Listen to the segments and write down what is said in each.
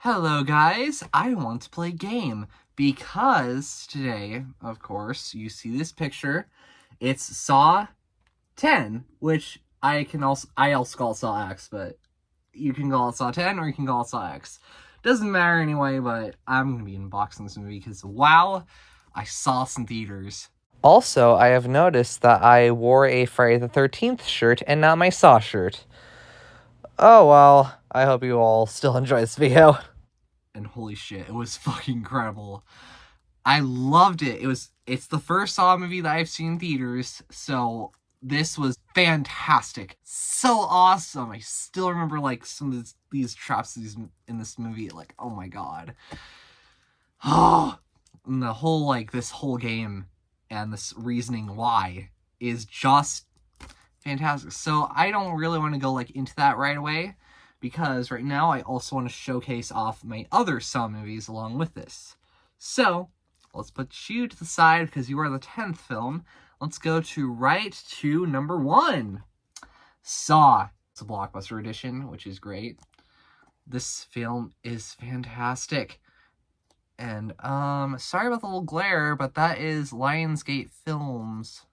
Hello guys, I want to play a game because today, of course, you see this picture. It's Saw 10, which I also call it Saw X, but you can call it Saw 10 or you can call it Saw X. Doesn't matter anyway, but I'm gonna be unboxing this movie because wow, I saw this in theaters. Also, I have noticed that I wore a Friday the 13th shirt and not my Saw shirt. Oh well, I hope you all still enjoy this video. And holy shit, it was fucking incredible. I loved it. It's the first Saw movie that I've seen in theaters, so this was fantastic. So awesome. I still remember like some of these traps in this movie, like, oh my god. Oh, and the whole this whole game and this reasoning why is just fantastic. So I don't really want to go into that right away, because right now I also want to showcase off my other Saw movies along with this. So let's put you to the side because you are the 10th film. Let's go to number 1. Saw. It's a blockbuster edition, which is great. This film is fantastic. And sorry about the little glare, but that is Lionsgate Films.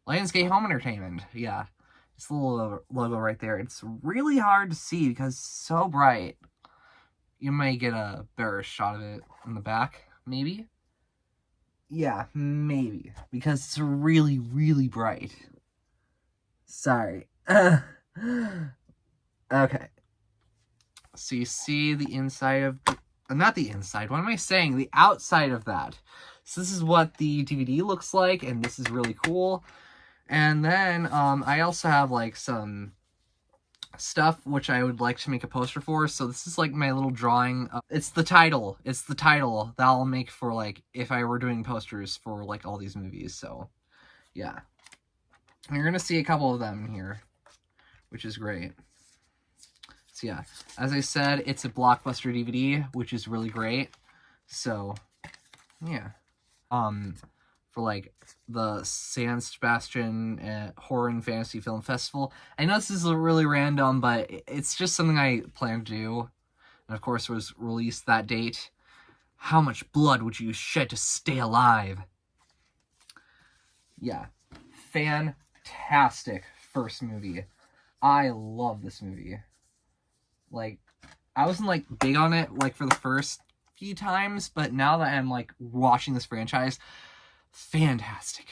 Lionsgate Home Entertainment, yeah. It's the little logo right there. It's really hard to see because it's so bright. You may get a better shot of it in the back, maybe? Yeah, maybe. Because it's really, really bright. Sorry. Okay. So you see the inside of... not the inside, what am I saying? The outside of that. So this is what the DVD looks like, and this is really cool. And then I also have some stuff which I would like to make a poster for. So this is my little drawing. It's the title that I'll make for if I were doing posters for all these movies. So yeah, and you're gonna see a couple of them here, which is great. So yeah, as I said, it's a blockbuster DVD, which is really great. So yeah, for the San Sebastian Horror and Fantasy Film Festival. I know this is really random, but it's just something I plan to do. And of course, it was released that date. How much blood would you shed to stay alive? Yeah, fantastic first movie. I love this movie. I wasn't big on it for the first few times, but now that I'm watching this franchise, fantastic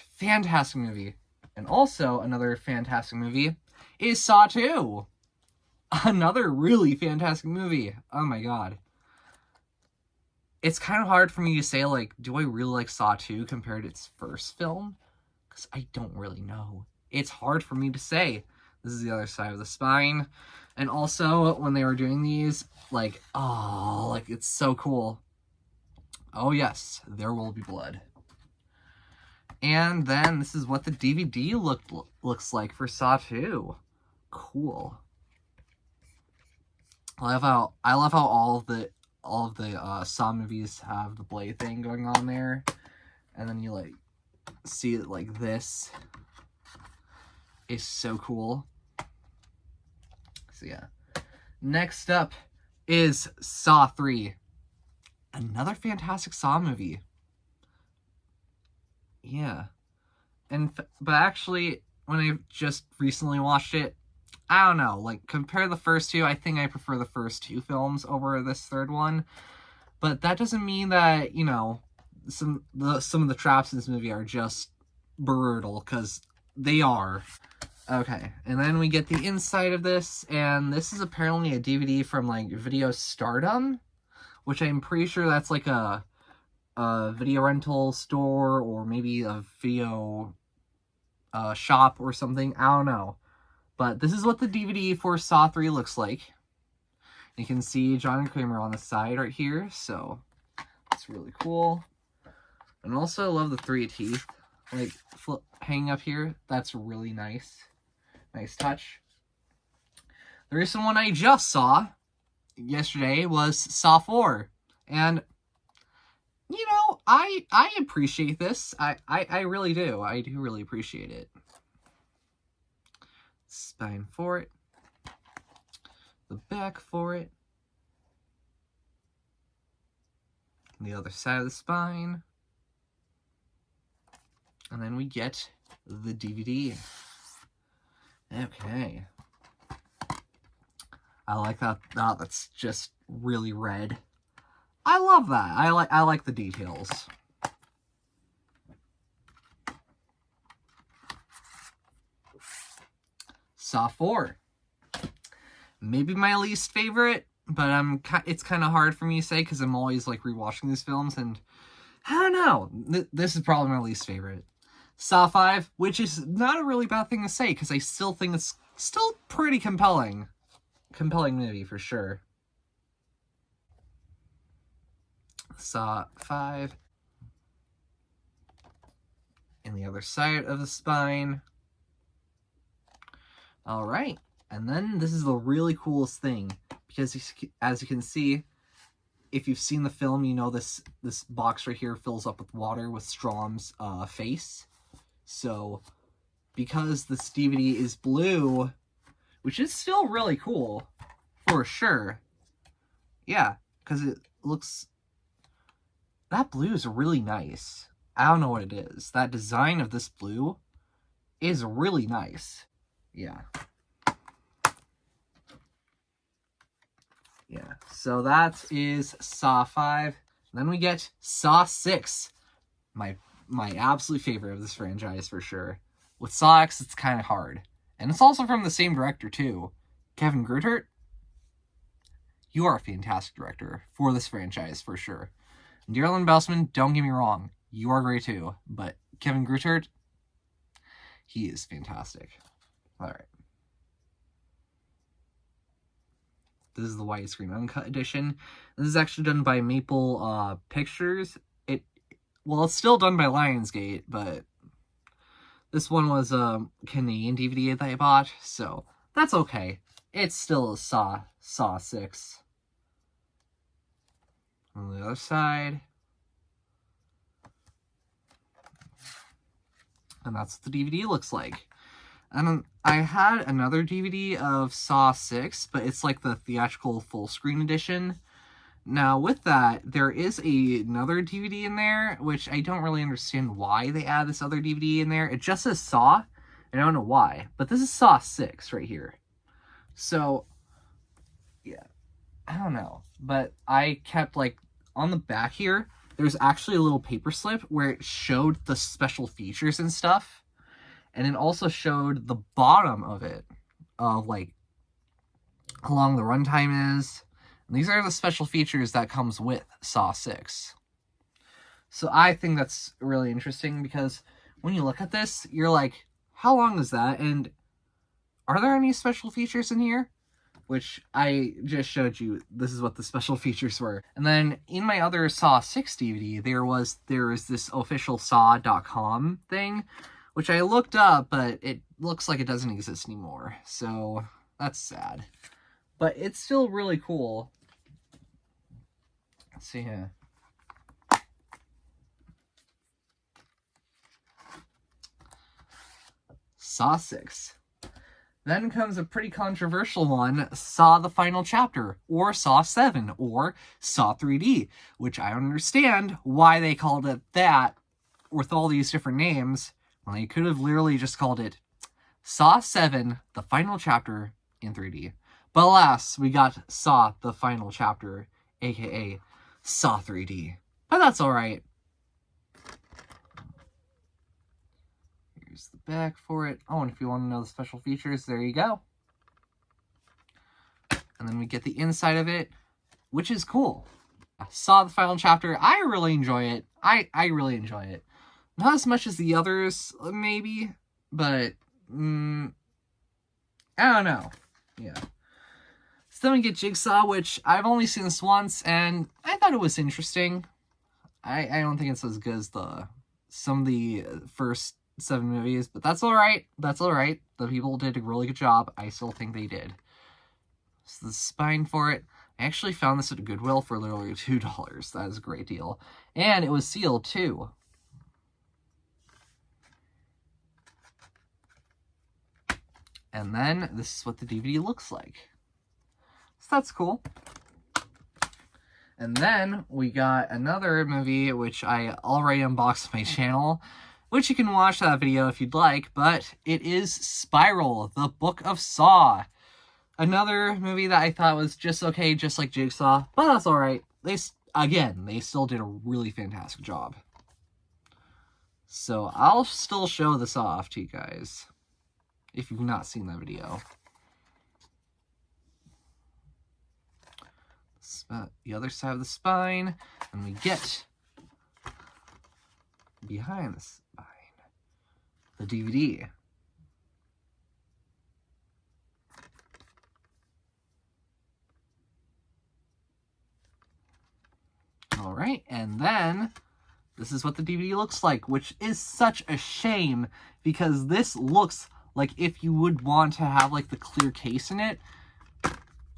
movie. And also another fantastic movie is Saw 2. Another really fantastic movie. Oh my god. It's kind of hard for me to say do I really like Saw 2 compared to its first film, because I don't really know. It's hard for me to say. This is the other side of the spine. And also when they were doing these, it's so cool. Oh yes, there will be blood. And then this is what the DVD looks like for Saw 2. Cool. I love how all of the Saw movies have the blade thing going on there, and then you see it like this. It's so cool. So yeah. Next up is Saw 3. Another fantastic Saw movie. Yeah. But actually, when I just recently watched it, I don't know, compare the first two, I think I prefer the first two films over this third one. But that doesn't mean that, some of the traps in this movie are just brutal, because they are. Okay, and then we get the inside of this, and this is apparently a DVD from Video Stardom, which I'm pretty sure that's a video rental store, or maybe a video shop or something. I don't know. But this is what the DVD for Saw 3 looks like. You can see John Kramer on the side right here, so it's really cool. And also, I love the 3 teeth hanging up here. That's really nice. Nice touch. The recent one I just saw yesterday was Saw 4. And I appreciate this. I really do. I do really appreciate it. Spine for it. The back for it. the other side of the spine. And then we get the DVD. Okay. I like that. Oh, that's just really red. I love that. I like the details. Saw 4. Maybe my least favorite, but it's kind of hard for me to say because I'm always like rewatching these films, and I don't know. This is probably my least favorite. Saw 5, which is not a really bad thing to say because I still think it's still pretty compelling. Compelling movie for sure. Saw 5. And the other side of the spine. All right. And then this is the really coolest thing because as you can see, if you've seen the film, you know this box right here fills up with water with Strom's face. So because this DVD is blue, which is still really cool for sure. Yeah, because it looks, that blue is really nice. I don't know what it is. That design of this blue is really nice. Yeah. Yeah, so that is Saw 5. Then we get Saw 6. My absolute favorite of this franchise for sure. With Saw X, it's kind of hard. And it's also from the same director too. Kevin Grutert. You are a fantastic director for this franchise for sure. And Darren Belsman, don't get me wrong, you are great too. But Kevin Grutert, he is fantastic. Alright. This is the widescreen uncut edition. This is actually done by Maple Pictures. It's still done by Lionsgate, but this one was a Canadian DVD that I bought, so that's okay. It's still a Saw 6. On the other side. And that's what the DVD looks like. And I had another DVD of Saw 6, but it's like the theatrical full screen edition. Now, with that, there is another DVD in there, which I don't really understand why they add this other DVD in there. It just says Saw, and I don't know why. But this is Saw 6 right here. So, yeah, I don't know. But I kept, like, on the back here, there's actually a little paper slip where it showed the special features and stuff. And it also showed the bottom of it, of, like, how long the runtime is. And these are the special features that comes with Saw 6. So I think that's really interesting because when you look at this, you're like, how long is that? And are there any special features in here? Which I just showed you. This is what the special features were. And then in my other Saw 6 DVD, there was this official Saw.com thing, which I looked up, but it looks like it doesn't exist anymore. So that's sad. But it's still really cool. Let's see here. Saw 6. Then comes a pretty controversial one, Saw the Final Chapter, or Saw 7, or Saw 3D, which I don't understand why they called it that with all these different names, when they could have literally just called it Saw 7, the Final Chapter in 3D. But alas, we got Saw the Final Chapter, aka Saw 3D. But that's alright. Here's the back for it. Oh, and if you want to know the special features, there you go. And then we get the inside of it, which is cool. Saw the Final Chapter. I really enjoy it. I really enjoy it. Not as much as the others, maybe, but I don't know. Yeah. So then we get Jigsaw, which I've only seen this once, and I thought it was interesting. I don't think it's as good as some of the first 7 movies, but that's alright. That's alright. The people did a really good job. I still think they did. So the spine for it. I actually found this at a Goodwill for literally $2. That is a great deal. And it was sealed too. And then this is what the DVD looks like. So that's cool. And then we got another movie, which I already unboxed on my channel, which you can watch that video if you'd like, but it is Spiral, the Book of Saw. Another movie that I thought was just okay, just like Jigsaw, but that's alright. They still did a really fantastic job. So I'll still show this off to you guys, if you've not seen that video. The other side of the spine, and we get behind the spine the DVD. All right, and then this is what the DVD looks like, which is such a shame because this looks like if you would want to have like the clear case in it,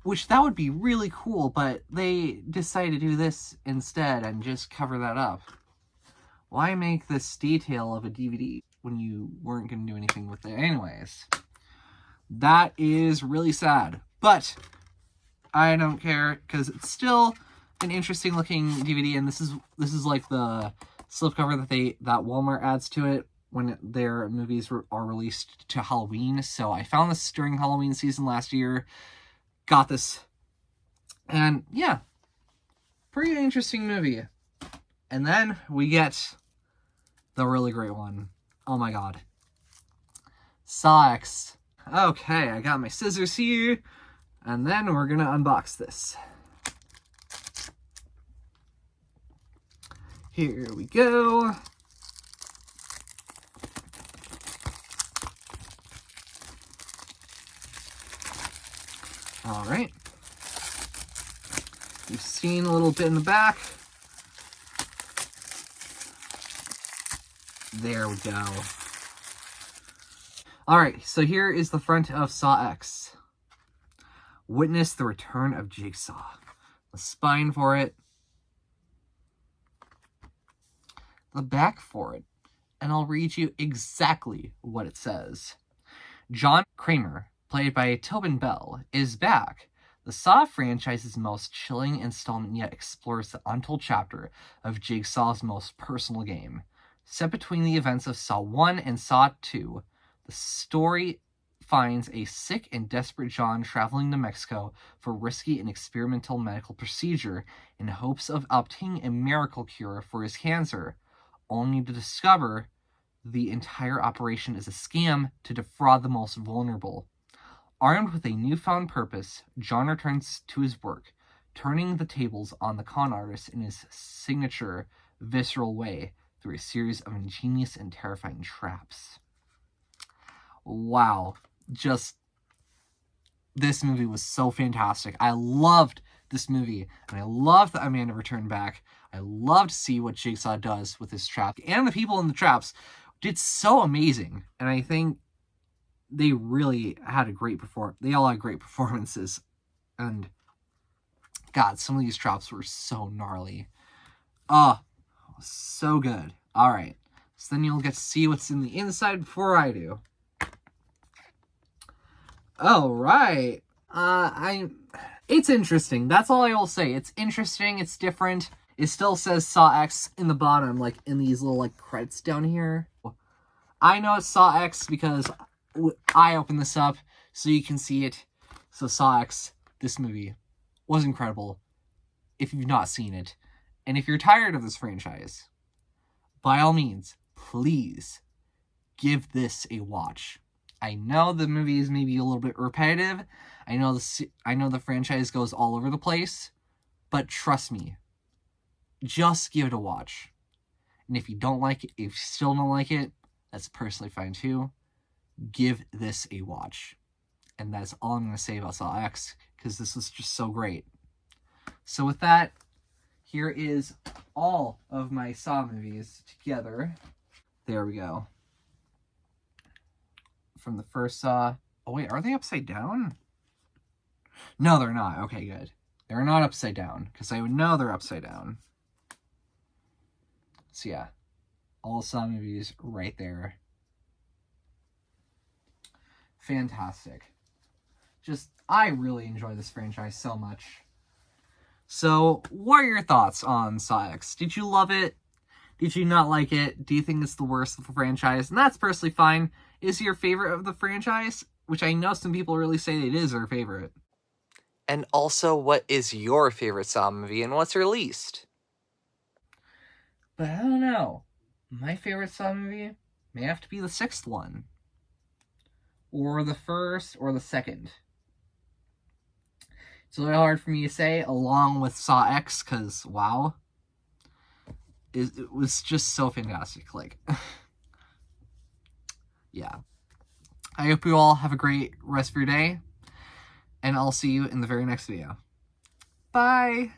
which that would be really cool, but they decided to do this instead and just cover that up. Why make this detail of a DVD when you weren't going to do anything with it anyways? That is really sad, but I don't care because it's still an interesting looking DVD, and this is like the slipcover that Walmart adds to it when their movies are released to Halloween. So I found this during Halloween season last year. Got this, and yeah, pretty interesting movie. And then we get the really great one. Oh my god, Saw X. Okay, I got my scissors here, and then we're gonna unbox this. Here we go. All right. You've seen a little bit in the back. There we go. All right, so here is the front of Saw X. Witness the return of Jigsaw. The spine for it. The back for it. And I'll read you exactly what it says. John Kramer, played by Tobin Bell, is back. The Saw franchise's most chilling installment yet explores the untold chapter of Jigsaw's most personal game. Set between the events of Saw 1 and Saw 2, the story finds a sick and desperate John traveling to Mexico for risky and experimental medical procedure in hopes of obtaining a miracle cure for his cancer, only to discover the entire operation is a scam to defraud the most vulnerable. Armed with a newfound purpose, John returns to his work, turning the tables on the con artist in his signature, visceral way through a series of ingenious and terrifying traps. Wow. This movie was so fantastic. I loved this movie, and I loved that Amanda returned back. I loved to see what Jigsaw does with his trap, and the people in the traps did so amazing, and I think they really had a great they all had great performances, and god, some of these traps were so gnarly. So good. Alright, so then you'll get to see what's in the inside before I do. Alright, it's interesting, that's all I will say. It's interesting, it's different. It still says Saw X in the bottom, like in these little like credits down here. I know it's Saw X because I opened this up so you can see it. So Saw X, this movie, was incredible if you've not seen it. And if you're tired of this franchise, by all means, please give this a watch. I know the movie is maybe a little bit repetitive. I know the franchise goes all over the place, but trust me, just give it a watch. And if you don't like it, if you still don't like it, that's personally fine too. Give this a watch. And that's all I'm going to say about Saw X, because this was just so great. So with that, here is all of my Saw movies together. There we go. From the first Saw. Oh wait, are they upside down? No, they're not. Okay, good. They're not upside down, because I would know they're upside down. So yeah, all Saw movies right there. Fantastic. I really enjoy this franchise so much. So, what are your thoughts on Saw X? Did you love it? Did you not like it? Do you think it's the worst of the franchise? And that's personally fine. Is it your favorite of the franchise? Which I know some people really say it is their favorite. And also, what is your favorite Saw movie and what's your least? But I don't know. My favorite Saw movie may have to be the 6th one. Or the 1st, or the 2nd. It's really hard for me to say, along with Saw X, because, wow. It was just so fantastic. Like, yeah. I hope you all have a great rest of your day. And I'll see you in the very next video. Bye!